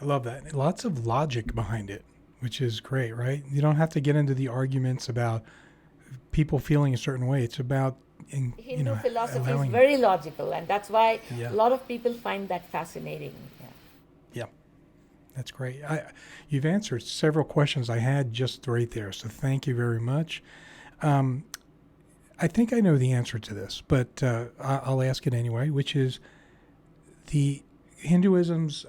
S2: I love that. Lots of logic behind it, which is great, right? You don't have to get into the arguments about people feeling a certain way. It's about
S3: Hindu philosophy is very logical, and that's why a lot of people find that fascinating.
S2: Yeah. That's great. You've answered several questions I had just right there, so thank you very much. I think I know the answer to this, but I'll ask it anyway, which is the Hinduism's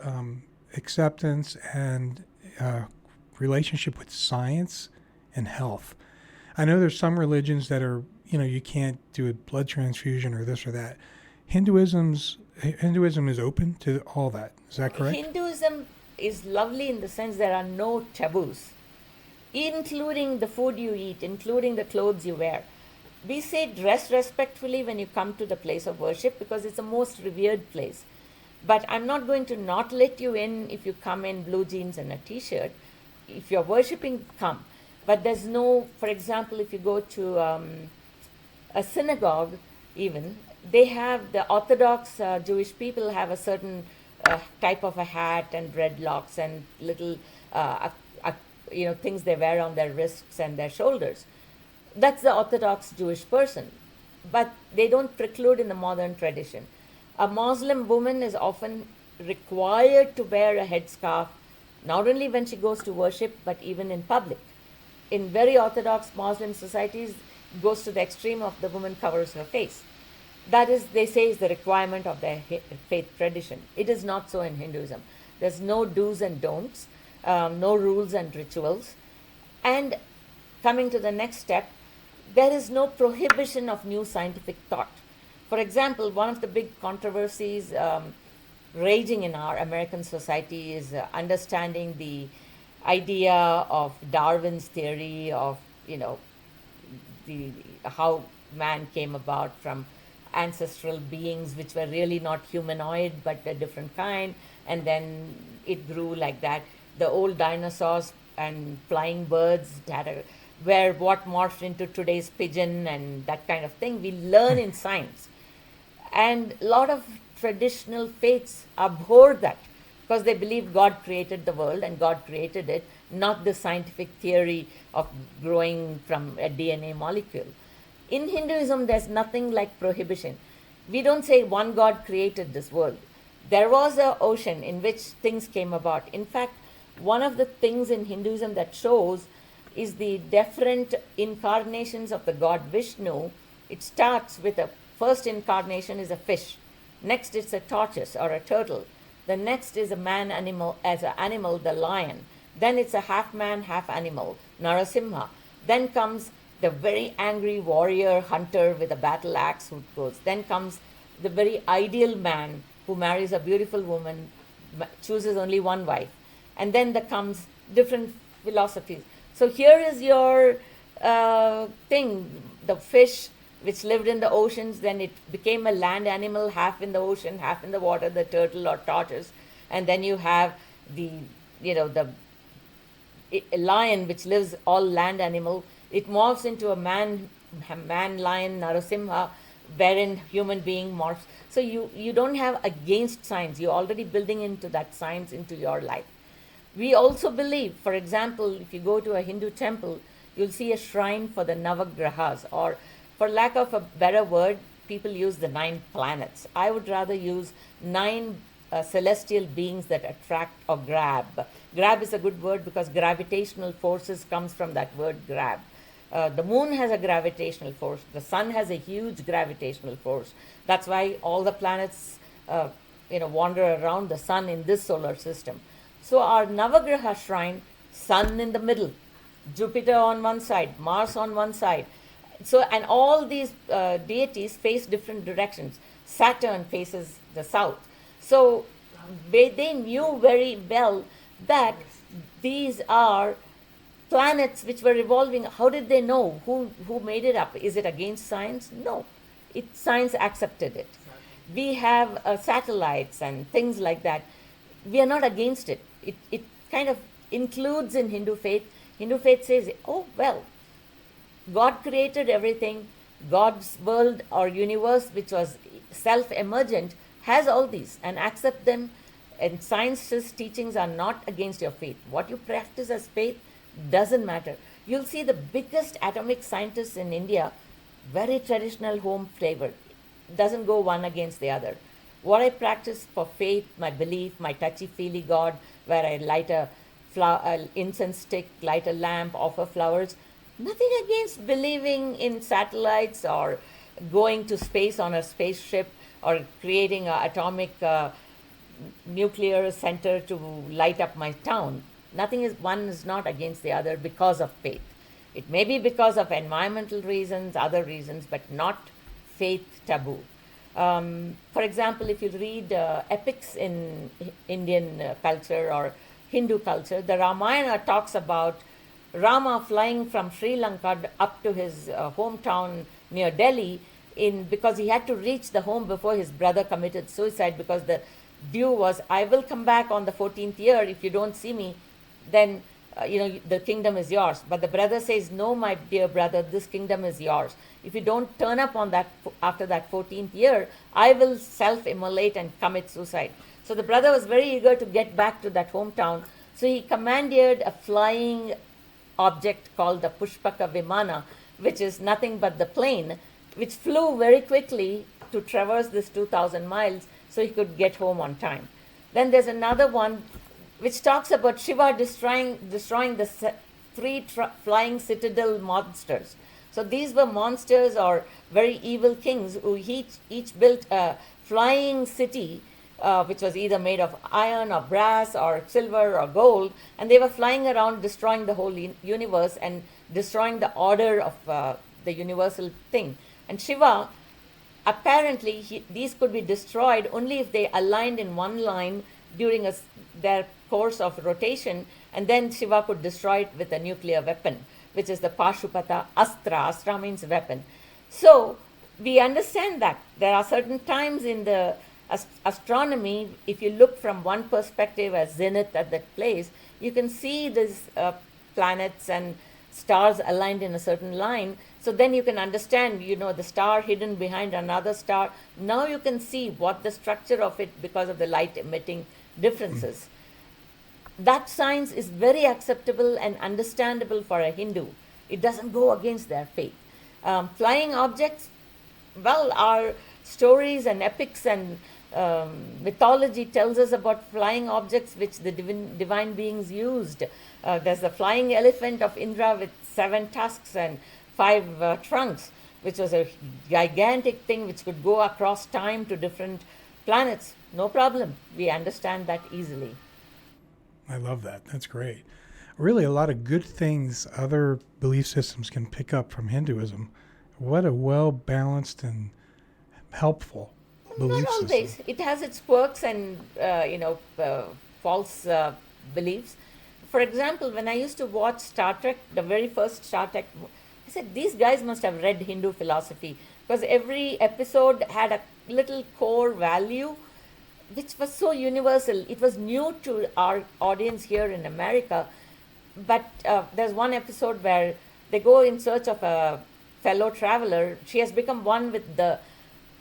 S2: acceptance and relationship with science and health. I know there's some religions that are, you can't do a blood transfusion or this or that. Hinduism is open to all that. Is that correct?
S3: Hinduism is lovely in the sense there are no taboos, including the food you eat, including the clothes you wear. We say dress respectfully when you come to the place of worship because it's the most revered place. But I'm not going to not let you in if you come in blue jeans and a t-shirt. If you're worshipping, come. But there's no, for example, if you go to a synagogue even, they have, the Orthodox Jewish people have a certain type of a hat and dreadlocks and little things they wear on their wrists and their shoulders. That's the Orthodox Jewish person, but they don't preclude in the modern tradition. A Muslim woman is often required to wear a headscarf, not only when she goes to worship, but even in public. In very Orthodox Muslim societies, it goes to the extreme of the woman covers her face. That is, they say, is the requirement of their faith tradition. It is not so in Hinduism. There's no do's and don'ts, no rules and rituals. And coming to the next step, there is no prohibition of new scientific thought. For example, one of the big controversies raging in our American society is understanding the idea of Darwin's theory of, how man came about from ancestral beings which were really not humanoid but a different kind, and then it grew like that. The old dinosaurs and flying birds were what morphed into today's pigeon and that kind of thing. We learn in science. And a lot of traditional faiths abhor that because they believe God created the world and God created it, not the scientific theory of growing from a DNA molecule. In Hinduism, there's nothing like prohibition. We don't say one God created this world. There was an ocean in which things came about. In fact, one of the things in Hinduism that shows is the different incarnations of the god Vishnu. It starts with a first incarnation is a fish. Next, it's a tortoise or a turtle. The next is a man animal, as an animal, the lion. Then it's a half man, half animal, Narasimha. Then comes the very angry warrior hunter with a battle axe who goes. Then comes the very ideal man who marries a beautiful woman, chooses only one wife. And then there comes different philosophies. So here is your thing, the fish which lived in the oceans, then it became a land animal, half in the ocean, half in the water, the turtle or tortoise. And then you have the lion which lives all land animal. It morphs into a man lion Narasimha, wherein human being morphs. So you don't have against science. You're already building into that science into your life. We also believe, for example, if you go to a Hindu temple, you'll see a shrine for the Navagrahas, or for lack of a better word, people use the 9 planets. I would rather use 9 celestial beings that attract or grab. Grab is a good word because gravitational forces comes from that word grab. The moon has a gravitational force. The sun has a huge gravitational force. That's why all the planets wander around the sun in this solar system. So our Navagraha shrine, sun in the middle, Jupiter on one side, Mars on one side. So, and all these deities face different directions. Saturn faces the south. So they knew very well that these are planets which were revolving. How did they know? Who made it up? Is it against science? No. Science accepted it. We have satellites and things like that. We are not against it. It kind of includes in Hindu faith. Hindu faith says, oh, well, God created everything. God's world or universe, which was self-emergent, has all these, and accept them. And science's teachings are not against your faith. What you practice as faith doesn't matter. You'll see the biggest atomic scientists in India, very traditional home flavor. Doesn't go one against the other. What I practice for faith, my belief, my touchy-feely God, where I light a incense stick, light a lamp, offer flowers, nothing against believing in satellites or going to space on a spaceship or creating an atomic nuclear center to light up my town. One is not against the other because of faith. It may be because of environmental reasons, other reasons, but not faith taboo. For example, if you read epics in Indian culture or Hindu culture, the Ramayana talks about Rama flying from Sri Lanka up to his hometown near Delhi because he had to reach the home before his brother committed suicide, because the view was, I will come back on the 14th year. If you don't see me, then the kingdom is yours. But the brother says, no, my dear brother, this kingdom is yours. If you don't turn up on that after that 14th year, I will self-immolate and commit suicide. So the brother was very eager to get back to that hometown. So he commandeered a flying object called the Pushpaka Vimana, which is nothing but the plane, which flew very quickly to traverse this 2,000 miles so he could get home on time. Then there's another one which talks about Shiva destroying the 3 flying citadel monsters. So these were monsters or very evil kings who each built a flying city, which was either made of iron or brass or silver or gold, and they were flying around destroying the whole universe and destroying the order of the universal thing. And Shiva, apparently, these could be destroyed only if they aligned in one line during their course of rotation, and then Shiva could destroy it with a nuclear weapon, which is the Pashupata Astra. Astra means weapon. So we understand that there are certain times in the astronomy, if you look from one perspective as zenith at that place, you can see these planets and stars aligned in a certain line. So then you can understand, the star hidden behind another star. Now you can see what the structure of it because of the light emitting differences. That science is very acceptable and understandable for a Hindu. It doesn't go against their faith. Flying objects, well, our stories and epics and mythology tells us about flying objects which the divine beings used. There's the flying elephant of Indra with 7 tusks and 5 trunks, which was a gigantic thing which could go across time to different planets. No problem. We understand that easily.
S2: I love that. That's great. Really, a lot of good things other belief systems can pick up from Hinduism. What a well-balanced and helpful belief
S3: Not
S2: system?
S3: always. It has its quirks and false beliefs. For example, when I used to watch Star Trek, the very first Star Trek, I said these guys must have read Hindu philosophy because every episode had a little core value which was so universal. It was new to our audience here in America, but there's one episode where they go in search of a fellow traveler. She has become one with the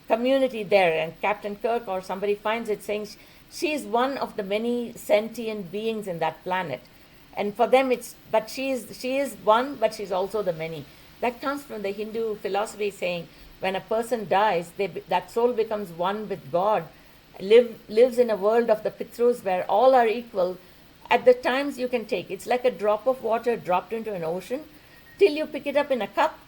S3: community there, and Captain Kirk or somebody finds it saying she is one of the many sentient beings in that planet. And for them, but she is one, but she's also the many. That comes from the Hindu philosophy saying when a person dies, that soul becomes one with God, lives in a world of the Pitrus where all are equal. At the times you can take, it's like a drop of water dropped into an ocean. Till you pick it up in a cup,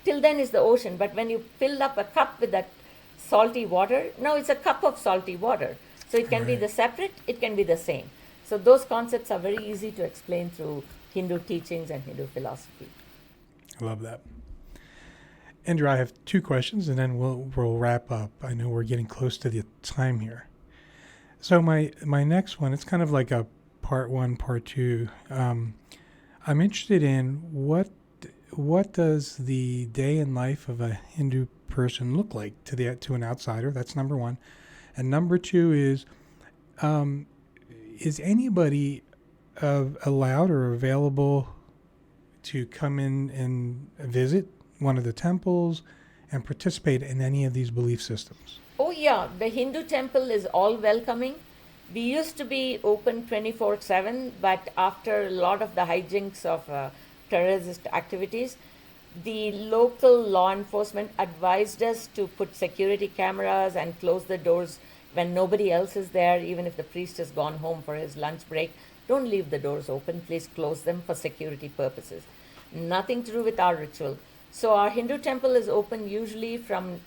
S3: till then is the ocean. But when you fill up a cup with that salty water, now it's a cup of salty water. So it can be the separate, it can be the same. So those concepts are very easy to explain through Hindu teachings and Hindu philosophy.
S2: I love that. Indra, I have two questions, and then we'll wrap up. I know we're getting close to the time here. So my next one, it's kind of like a part one, part two. I'm interested in what does the day in life of a Hindu person look like to an outsider? That's number one. And number two is anybody allowed or available to come in and visit one of the temples and participate in any of these belief systems?
S3: Oh yeah, the Hindu temple is all welcoming. We used to be open 24/7, but after a lot of the hijinks of terrorist activities, the local law enforcement advised us to put security cameras and close the doors when nobody else is there, even if the priest has gone home for his lunch break. Don't leave the doors open, please close them for security purposes. Nothing to do with our ritual. So our Hindu temple is open usually from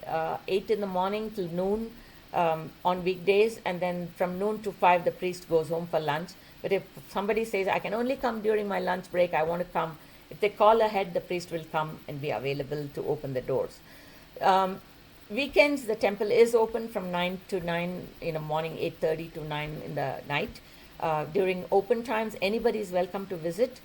S3: 8 in the morning till noon on weekdays, and then from noon to 5 the priest goes home for lunch. But if somebody says, I can only come during my lunch break, I want to come, if they call ahead, the priest will come and be available to open the doors. Weekends, the temple is open from 9 to 9 in the morning, 8:30 to 9 in the night. During open times, anybody is welcome to visit.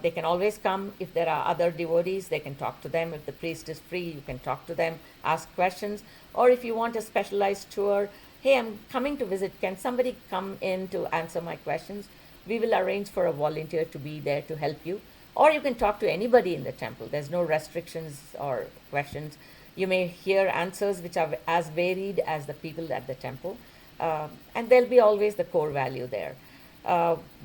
S3: They can always come. If there are other devotees, they can talk to them. If the priest is free, you can talk to them, ask questions. Or if you want a specialized tour, hey, I'm coming to visit, can somebody come in to answer my questions? We will arrange for a volunteer to be there to help you. Or you can talk to anybody in the temple. There's no restrictions or questions. You may hear answers which are as varied as the people at the temple. And there'll be always the core value there.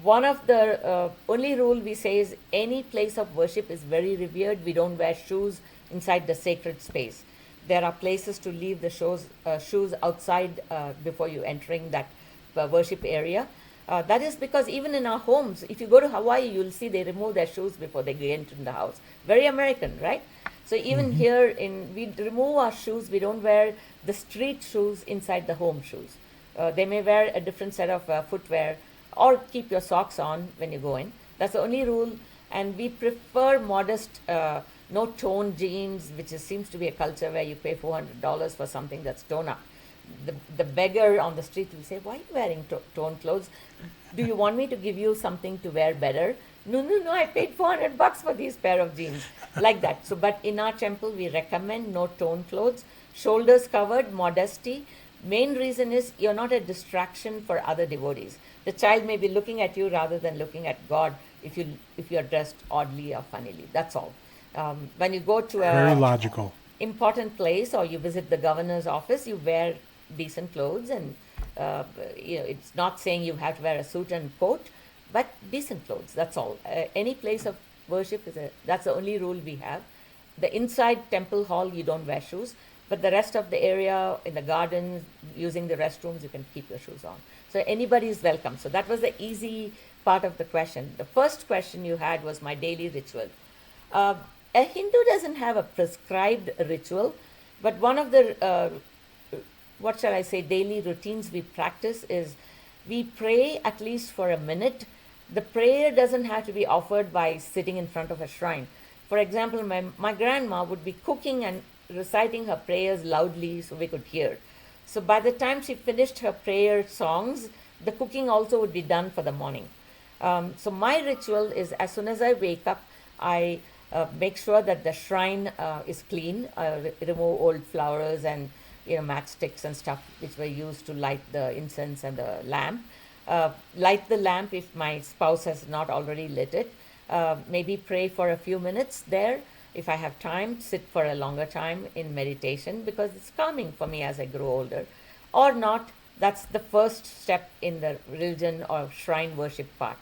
S3: One of the only rule we say is any place of worship is very revered. We don't wear shoes inside the sacred space. There are places to leave the shoes outside before you entering that worship area. That is because even in our homes, if you go to Hawaii, you'll see they remove their shoes before they get into the house. Very American, right? So even here, we remove our shoes. We don't wear the street shoes inside the home shoes. They may wear a different set of footwear, or keep your socks on when you go in. That's the only rule. And we prefer modest, no tone jeans, which seems to be a culture where you pay $400 for something that's tone up. The beggar on the street will say, why are you wearing tone clothes? Do you want me to give you something to wear better? No, I paid $400 for these pair of jeans. Like that. So, but in our temple, we recommend no tone clothes, shoulders covered, modesty. Main reason is you're not a distraction for other devotees. The child may be looking at you rather than looking at God if you're dressed oddly or funnily. That's all. When you go to a
S2: very logical
S3: important place or you visit the governor's office, you wear decent clothes, and it's not saying you have to wear a suit and coat, but decent clothes. That's all. Any place of worship that's the only rule we have. The inside temple hall, you don't wear shoes. But the rest of the area, in the gardens, using the restrooms, you can keep your shoes on. So anybody is welcome. So that was the easy part of the question. The first question you had was my daily ritual. A Hindu doesn't have a prescribed ritual, but one of the, daily routines we practice is we pray at least for a minute. The prayer doesn't have to be offered by sitting in front of a shrine. For example, my grandma would be cooking and reciting her prayers loudly so we could hear. So by the time she finished her prayer songs, the cooking also would be done for the morning. So my ritual is, as soon as I wake up, I make sure that the shrine is clean, remove old flowers and matchsticks and stuff which were used to light the incense and the lamp. Light the lamp if my spouse has not already lit it. Maybe pray for a few minutes there. If I have time, sit for a longer time in meditation, because it's calming for me as I grow older. Or not, that's the first step in the religion or shrine worship part.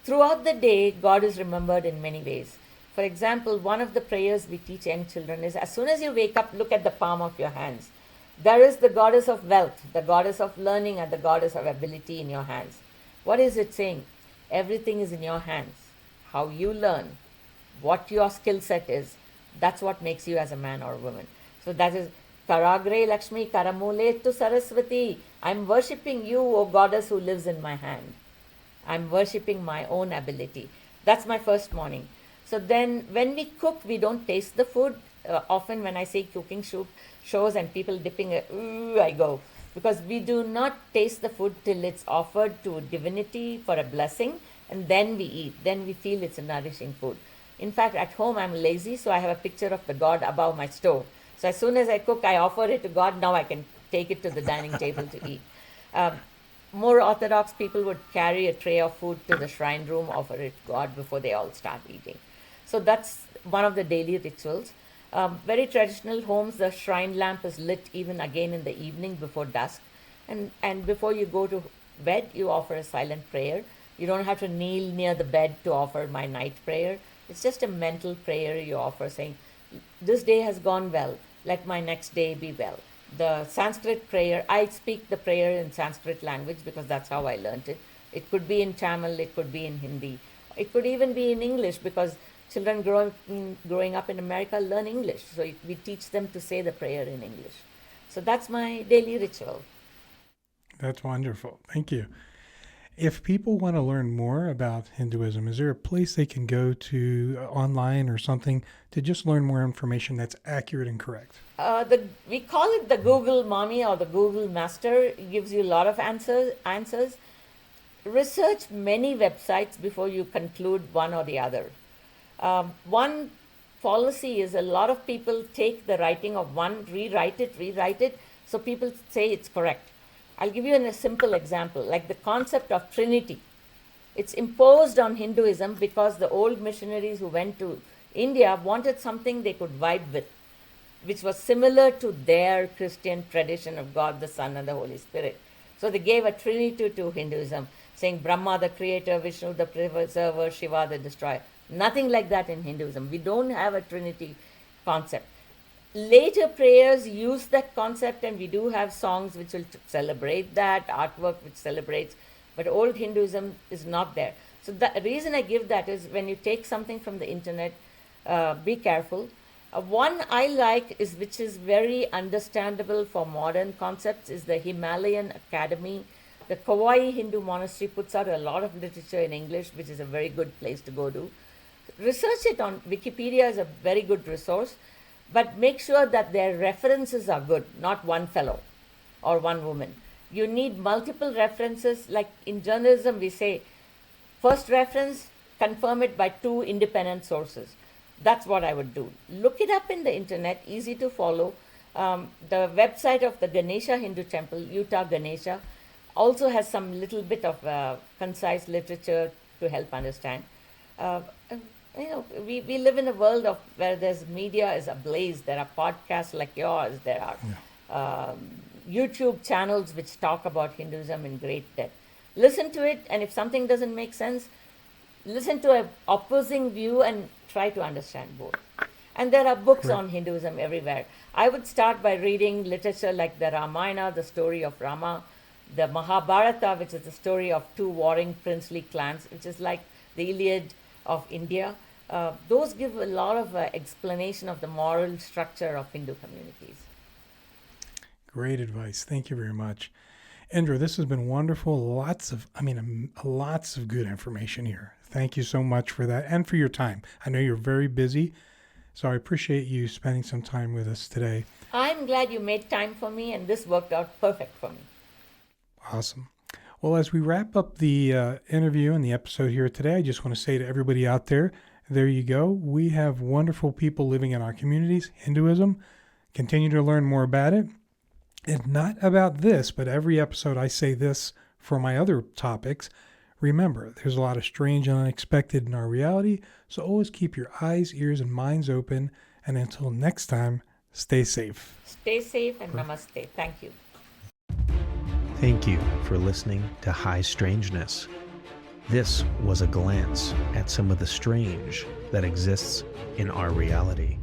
S3: Throughout the day, God is remembered in many ways. For example, one of the prayers we teach young children is, as soon as you wake up, look at the palm of your hands. There is the goddess of wealth, the goddess of learning, and the goddess of ability in your hands. What is it saying? Everything is in your hands. How you learn, what your skill set is, that's what makes you as a man or a woman. So that is Karagre Lakshmi Karamule tu Saraswati. I'm worshipping you, O goddess who lives in my hand. I'm worshipping my own ability. That's my first morning. So then when we cook, we don't taste the food. Often when I say cooking shows and people dipping it, I go. Because we do not taste the food till it's offered to divinity for a blessing, and then we eat. Then we feel it's a nourishing food. In fact, at home I'm lazy, so I have a picture of the God above my stove. So as soon as I cook, I offer it to God. Now I can take it to the dining table to eat. More orthodox people would carry a tray of food to the shrine room, offer it to God before they all start eating. So that's one of the daily rituals. Very traditional homes, the shrine lamp is lit even again in the evening before dusk. And before you go to bed, you offer a silent prayer. You don't have to kneel near the bed to offer my night prayer. It's just a mental prayer you offer, saying, this day has gone well, let my next day be well. The Sanskrit prayer, I speak the prayer in Sanskrit language because that's how I learned it. It could be in Tamil, it could be in Hindi. It could even be in English, because children growing up in America learn English. So we teach them to say the prayer in English. So that's my daily ritual.
S2: That's wonderful. Thank you. If people want to learn more about Hinduism, is there a place they can go to online or something to just learn more information that's accurate and correct?
S3: We call it the Google Mommy or the Google Master. It gives you a lot of answers. Research many websites before you conclude one or the other. One policy is, a lot of people take the writing of one, rewrite it, so people say it's correct. I'll give you a simple example, like the concept of Trinity. It's imposed on Hinduism because the old missionaries who went to India wanted something they could vibe with, which was similar to their Christian tradition of God, the Son, and the Holy Spirit. So they gave a Trinity to Hinduism, saying Brahma the creator, Vishnu the preserver, Shiva the destroyer. Nothing like that in Hinduism. We don't have a Trinity concept. Later prayers use that concept, and we do have songs which will celebrate that, artwork which celebrates, but old Hinduism is not there. So the reason I give that is, when you take something from the internet, be careful. One I like is, which is very understandable for modern concepts, is the Himalayan Academy. The Kauai Hindu Monastery puts out a lot of literature in English, which is a very good place to go to. Research it on Wikipedia is a very good resource, but make sure that their references are good, not one fellow or one woman. You need multiple references. Like in journalism, we say, first reference, confirm it by 2 independent sources. That's what I would do. Look it up in the internet, easy to follow. The website of the Ganesha Hindu temple, Utah Ganesha, also has some little bit of concise literature to help understand. We live in a world of where there's media is ablaze. There are podcasts like yours. There are YouTube channels which talk about Hinduism in great depth. Listen to it, and if something doesn't make sense, listen to an opposing view and try to understand both. And there are books on Hinduism everywhere. I would start by reading literature like the Ramayana, the story of Rama, the Mahabharata, which is the story of 2 warring princely clans, which is like the Iliad of India. Those give a lot of explanation of the moral structure of Hindu communities.
S2: Great advice. Thank you very much. Indra, this has been wonderful. Lots of good information here. Thank you so much for that and for your time. I know you're very busy, So I appreciate you spending some time with us today.
S3: I'm glad you made time for me, and this worked out perfect for me.
S2: Awesome. Well, as we wrap up the interview and the episode here today, I just want to say to everybody out there, there you go. We have wonderful people living in our communities, Hinduism. Continue to learn more about it. And not about this, but every episode I say this for my other topics. Remember, there's a lot of strange and unexpected in our reality, so always keep your eyes, ears, and minds open. And until next time, stay safe.
S3: Stay safe and namaste. Thank you.
S1: Thank you for listening to High Strangeness. This was a glance at some of the strange that exists in our reality.